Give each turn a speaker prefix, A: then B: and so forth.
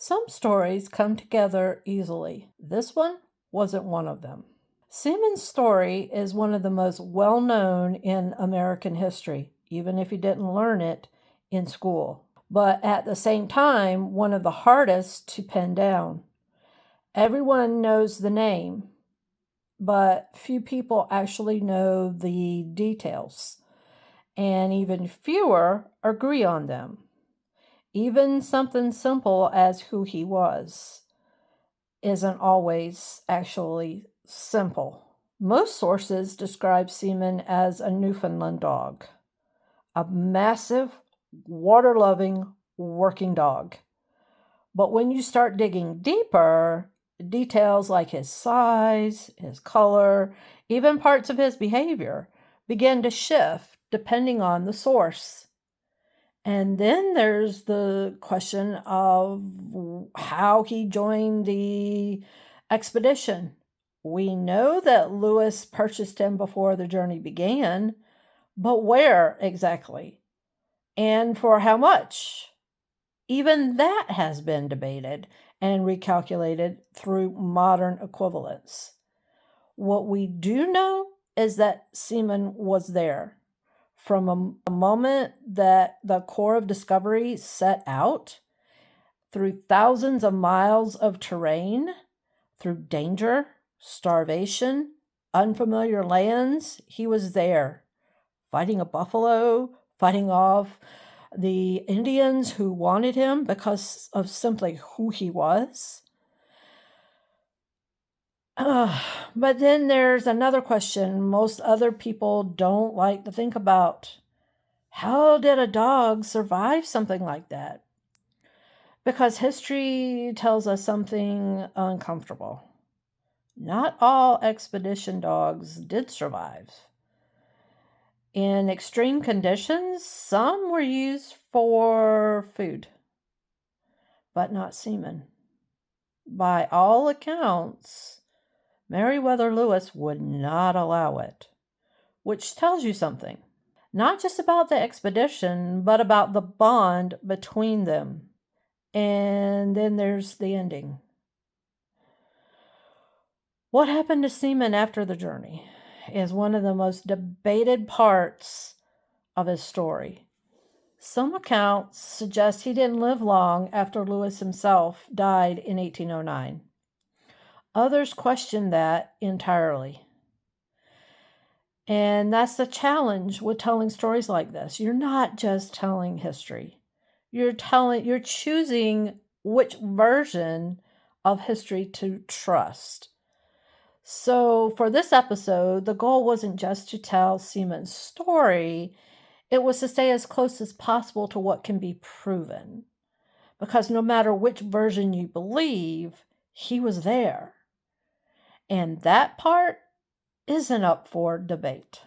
A: Some stories come together easily. This one wasn't one of them. Seaman's story is one of the most well known in American history, even if you didn't learn it in school, but at the same time, one of the hardest to pin down. Everyone knows the name, but few people actually know the details, and even fewer agree on them. Even something simple as who he was isn't always actually simple. Most sources describe Seaman as a Newfoundland dog, a massive, water loving, working dog. But when you start digging deeper, details like his size, his color, even parts of his behavior begin to shift depending on the source. And then there's the question of how he joined the expedition. We know that Lewis purchased him before the journey began, but where exactly? And for how much? Even that has been debated and recalculated through modern equivalents. What we do know is that Seaman was there. From a moment that the Corps of Discovery set out, through thousands of miles of terrain, through danger, starvation, unfamiliar lands, he was there, fighting a buffalo, fighting off the Indians who wanted him because of simply who he was. But then there's another question most other people don't like to think about. How did a dog survive something like that? Because history tells us something uncomfortable. Not all expedition dogs did survive. In extreme conditions, some were used for food, but not Seaman. By all accounts, Meriwether Lewis would not allow it, which tells you something. Not just about the expedition, but about the bond between them. And then there's the ending. What happened to Seaman after the journey is one of the most debated parts of his story. Some accounts suggest he didn't live long after Lewis himself died in 1809. Others question that entirely. And that's the challenge with telling stories like this. You're not just telling history. You're choosing which version of history to trust. So for this episode, the goal wasn't just to tell Seaman's story, it was to stay as close as possible to what can be proven. Because no matter which version you believe, he was there. And that part isn't up for debate.